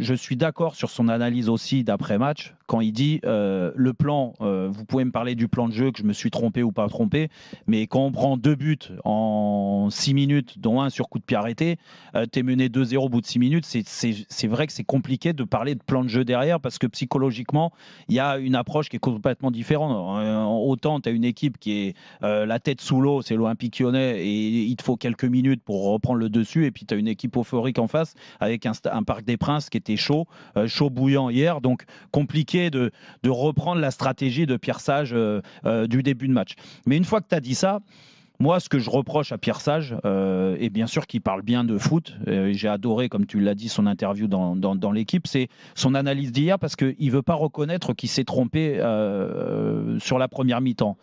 je suis d'accord sur son analyse aussi d'après-match, quand il dit le plan, vous pouvez me parler du plan de jeu, que je me suis trompé ou pas trompé, mais quand on prend 2 buts en 6 minutes, dont un sur coup de pied arrêté, tu es mené 2-0 au bout de 6 minutes, c'est vrai que c'est compliqué de parler de plan de jeu derrière, parce que psychologiquement, il y a une approche qui est complètement différente. Autant tu as une équipe qui est la tête sous l'eau, c'est l'Olympique Lyonnais, et il te faut quelques minutes pour reprendre le dessus, et puis tu as une équipe euphorique en face, avec un Parc des Princes qui était chaud bouillant hier, donc compliqué de reprendre la stratégie de Pierre Sage du début de match. Mais une fois que tu as dit ça, moi, ce que je reproche à Pierre Sage, et bien sûr qu'il parle bien de foot, j'ai adoré, comme tu l'as dit, son interview dans l'équipe, c'est son analyse d'hier, parce qu'il ne veut pas reconnaître qu'il s'est trompé sur la première mi-temps.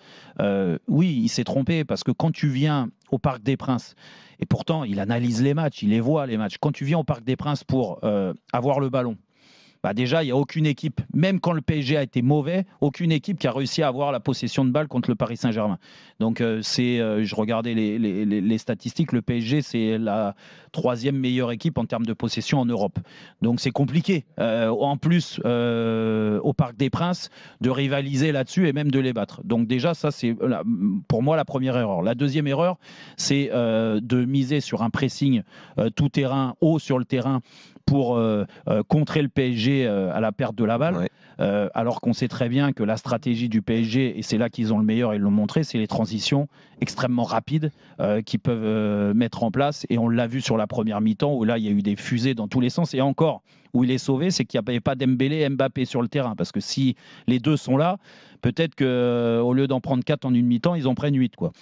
Oui, il s'est trompé, parce que quand tu viens au Parc des Princes, et pourtant il analyse les matchs, il les voit les matchs, quand tu viens au Parc des Princes pour avoir le ballon, bah déjà, il n'y a aucune équipe, même quand le PSG a été mauvais, aucune équipe qui a réussi à avoir la possession de balle contre le Paris Saint-Germain. Donc, je regardais les statistiques, le PSG, c'est la 3e meilleure équipe en termes de possession en Europe. Donc, c'est compliqué. En plus, au Parc des Princes, de rivaliser là-dessus et même de les battre. Donc, déjà, ça, c'est pour moi la première erreur. La deuxième erreur, c'est de miser sur un pressing tout terrain, haut sur le terrain, pour contrer le PSG à la perte de la balle, ouais. Alors qu'on sait très bien que la stratégie du PSG, et c'est là qu'ils ont le meilleur, ils l'ont montré, c'est les transitions extrêmement rapides qu'ils peuvent mettre en place, et on l'a vu sur la première mi-temps, où là il y a eu des fusées dans tous les sens, et encore, où il est sauvé, c'est qu'il n'y avait pas Dembélé et Mbappé sur le terrain, parce que si les deux sont là, peut-être qu'au lieu d'en prendre 4 en une mi-temps, ils en prennent 8, quoi.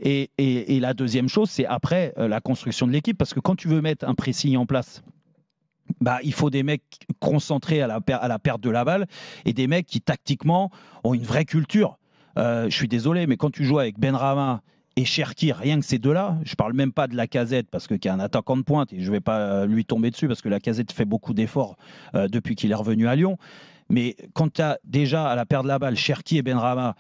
Et la deuxième chose, c'est après la construction de l'équipe, parce que quand tu veux mettre un pressing en place, bah, il faut des mecs concentrés à la perte de la balle, et des mecs qui tactiquement ont une vraie culture. Je suis désolé, mais quand tu joues avec Benrahma et Cherki, rien que ces deux-là, je ne parle même pas de Lacazette, parce qu'il y a un attaquant de pointe et je ne vais pas lui tomber dessus, parce que Lacazette fait beaucoup d'efforts depuis qu'il est revenu à Lyon. Mais quand tu as déjà à la perte de la balle Cherki et Benrahma,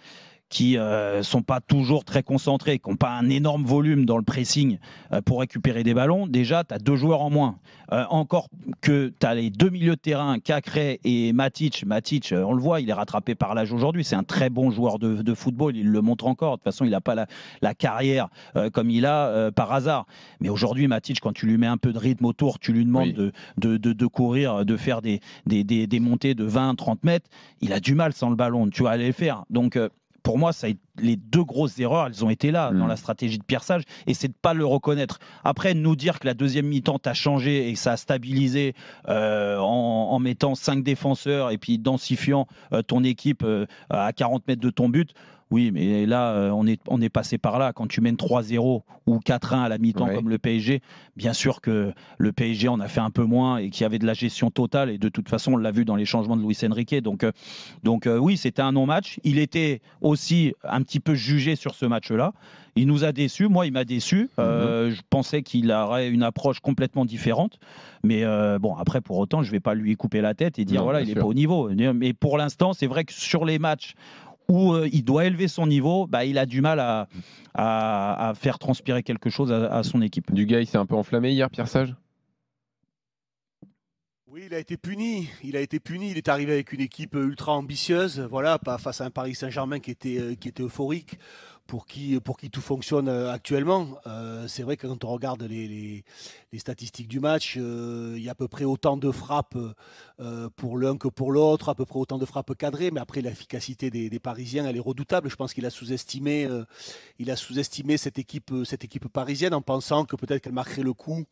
qui ne sont pas toujours très concentrés, qui n'ont pas un énorme volume dans le pressing pour récupérer des ballons, déjà, tu as 2 joueurs en moins. Encore que tu as les 2 milieux de terrain, Cacré et Matic. Matic, on le voit, il est rattrapé par l'âge aujourd'hui. C'est un très bon joueur de football, il le montre encore. De toute façon, il n'a pas la carrière comme il a par hasard. Mais aujourd'hui, Matic, quand tu lui mets un peu de rythme autour, tu lui demandes de courir, de faire des montées de 20-30 mètres, il a du mal sans le ballon. Tu vas aller le faire. Donc, pour moi, les 2 grosses erreurs, elles ont été là dans la stratégie de Pierre Sage, et c'est de ne pas le reconnaître. Après, nous dire que la deuxième mi-temps t'a changé et que ça a stabilisé en mettant 5 défenseurs et puis densifiant ton équipe à 40 mètres de ton but. Oui, mais là, on est passé par là. Quand tu mènes 3-0 ou 4-1 à la mi-temps, comme le PSG, bien sûr que le PSG en a fait un peu moins et qu'il y avait de la gestion totale. Et de toute façon, on l'a vu dans les changements de Luis Enrique. Donc oui, c'était un non-match. Il était aussi un petit peu jugé sur ce match-là. Il nous a déçus. Moi, il m'a déçu. Je pensais qu'il aurait une approche complètement différente. Mais bon, après, pour autant, je ne vais pas lui couper la tête et dire, voilà, il n'est pas au niveau. Mais pour l'instant, c'est vrai que sur les matchs où il doit élever son niveau, bah, il a du mal à faire transpirer quelque chose à son équipe. Du gars, il s'est un peu enflammé hier, Pierre Sage ? Oui, il a été puni. Il est arrivé avec une équipe ultra ambitieuse, voilà, pas face à un Paris Saint-Germain qui était euphorique, pour qui tout fonctionne actuellement. C'est vrai que quand on regarde les statistiques du match, il y a à peu près autant de frappes pour l'un que pour l'autre, à peu près autant de frappes cadrées, mais après l'efficacité des Parisiens, elle est redoutable. Je pense qu'il a sous-estimé cette équipe parisienne, en pensant que peut-être qu'elle marquerait le coup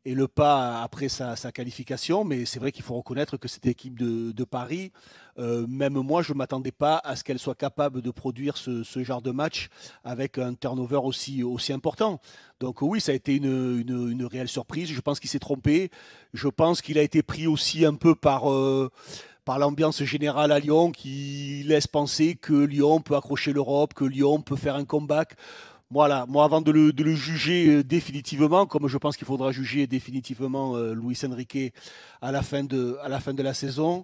et le pas après sa qualification. Mais c'est vrai qu'il faut reconnaître que cette équipe de Paris, même moi, je ne m'attendais pas à ce qu'elle soit capable de produire ce genre de match avec un turnover aussi important. Donc oui, ça a été une réelle surprise. Je pense qu'il s'est trompé. Je pense qu'il a été pris aussi un peu par l'ambiance générale à Lyon, qui laisse penser que Lyon peut accrocher l'Europe, que Lyon peut faire un comeback. Voilà, moi avant de le juger définitivement, comme je pense qu'il faudra juger définitivement Luis Enrique à la fin de la saison,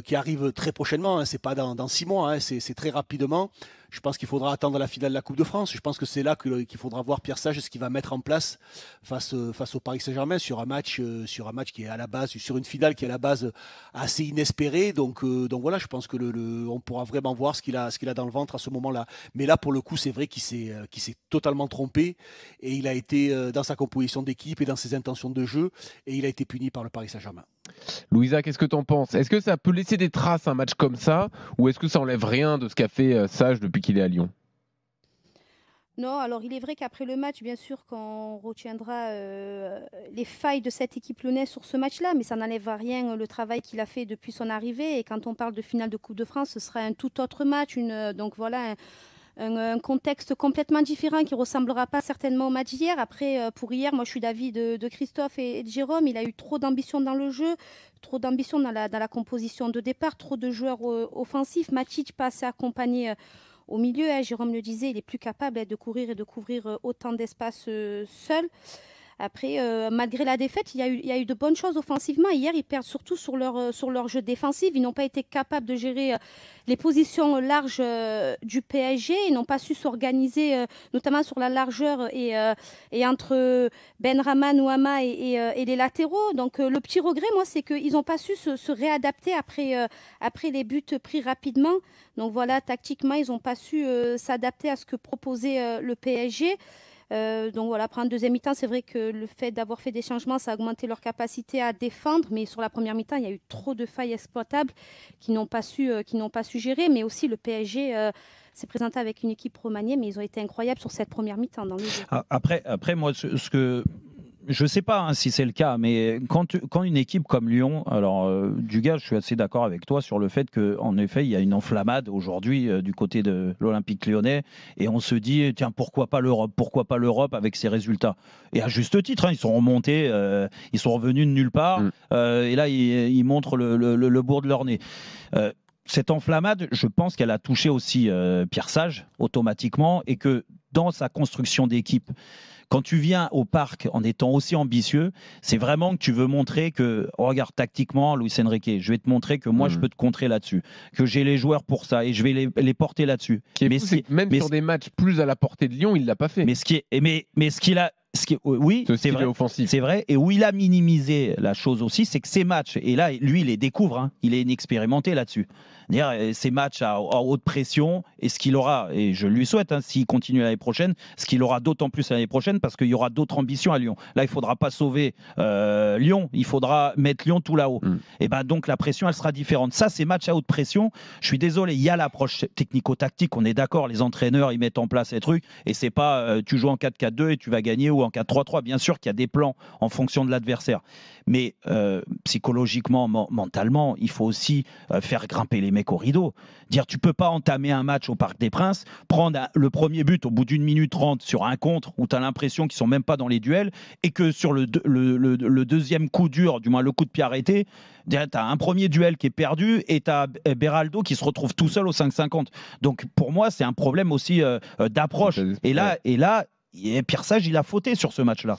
qui arrive très prochainement, hein, c'est pas dans 6 mois, hein, c'est très rapidement. Je pense qu'il faudra attendre la finale de la Coupe de France. Je pense que c'est là qu'il faudra voir Pierre Sage ce qu'il va mettre en place face au Paris Saint-Germain sur un match qui est à la base, sur une finale qui est à la base assez inespérée. Donc voilà, je pense que on pourra vraiment voir ce qu'il a dans le ventre à ce moment-là. Mais là, pour le coup, c'est vrai qu'il s'est totalement trompé et il a été dans sa composition d'équipe et dans ses intentions de jeu et il a été puni par le Paris Saint-Germain. Louisa, qu'est-ce que tu en penses? Est-ce que ça peut laisser des traces un match comme ça ou est-ce que ça enlève rien de ce qu'a fait Sage depuis qu'il est à Lyon? Non, alors il est vrai qu'après le match, bien sûr, quand on retiendra les failles de cette équipe lyonnaise sur ce match-là, mais ça n'enlève à rien le travail qu'il a fait depuis son arrivée. Et quand on parle de finale de Coupe de France, ce sera un tout autre match. Donc voilà, un contexte complètement différent qui ne ressemblera pas certainement au match d'hier. Après, pour hier, moi je suis d'avis de Christophe et de Jérôme. Il a eu trop d'ambition dans le jeu, trop d'ambition dans la composition de départ, trop de joueurs offensifs. Matic pas assez accompagné au milieu. Jérôme le disait, il est plus capable de courir et de couvrir autant d'espace seul. Après, malgré la défaite, il y a eu de bonnes choses offensivement. Hier, ils perdent surtout sur leur jeu défensif. Ils n'ont pas été capables de gérer les positions larges du PSG. Ils n'ont pas su s'organiser, notamment sur la largeur et entre Benrahma, Nouama et les latéraux. Donc, le petit regret, moi, c'est qu'ils n'ont pas su se réadapter après les buts pris rapidement. Donc, voilà, tactiquement, ils n'ont pas su s'adapter à ce que proposait le PSG. Donc voilà, après un deuxième mi-temps, c'est vrai que le fait d'avoir fait des changements, ça a augmenté leur capacité à défendre. Mais sur la première mi-temps, il y a eu trop de failles exploitables qui n'ont pas su gérer. Mais aussi, le PSG s'est présenté avec une équipe remaniée, mais ils ont été incroyables sur cette première mi-temps dans le jeu. Après moi, ce que je ne sais pas si c'est le cas, mais quand une équipe comme Lyon, alors Dugas, je suis assez d'accord avec toi sur le fait qu'en effet, il y a une enflammade aujourd'hui du côté de l'Olympique lyonnais, et on se dit, tiens, pourquoi pas l'Europe avec ces résultats? Et à juste titre, ils sont remontés, ils sont revenus de nulle part, et là, ils montrent le bout de leur nez. Cette enflammade, je pense qu'elle a touché aussi Pierre Sage automatiquement, et que dans sa construction d'équipe, quand tu viens au parc en étant aussi ambitieux, c'est vraiment que tu veux montrer que, regarde, tactiquement, Luis Enrique, je vais te montrer que moi, je peux te contrer là-dessus, que j'ai les joueurs pour ça et je vais les porter là-dessus. Sur des matchs plus à la portée de Lyon, il ne l'a pas fait. Mais ce qu'il a... Oui, c'est vrai, c'est vrai. Et où il a minimisé la chose aussi, c'est que ces matchs, et là, lui, il les découvre, il est inexpérimenté là-dessus. Ces matchs à haute pression, et ce qu'il aura, et je lui souhaite, s'il continue l'année prochaine, ce qu'il aura d'autant plus l'année prochaine, parce qu'il y aura d'autres ambitions à Lyon. Là, il ne faudra pas sauver Lyon, il faudra mettre Lyon tout là-haut. Et donc la pression, elle sera différente. Ça, ces matchs à haute pression, je suis désolé, il y a l'approche technico-tactique, on est d'accord, les entraîneurs, ils mettent en place ces trucs, et c'est pas tu joues en 4-4-2 et tu vas gagner, ou en 4-3-3, bien sûr qu'il y a des plans en fonction de l'adversaire. Mais psychologiquement, mentalement, il faut aussi faire grimper les mecs au rideau. Dire, tu peux pas entamer un match au Parc des Princes, prendre le premier but au bout d'1 minute 30 sur un contre où tu as l'impression qu'ils sont même pas dans les duels, et que sur le deuxième coup dur, du moins le coup de pied arrêté, tu as un premier duel qui est perdu et tu as Beraldo qui se retrouve tout seul au 5-50. Donc pour moi, c'est un problème aussi d'approche. Et là, Pierre Sage, il a fauté sur ce match-là.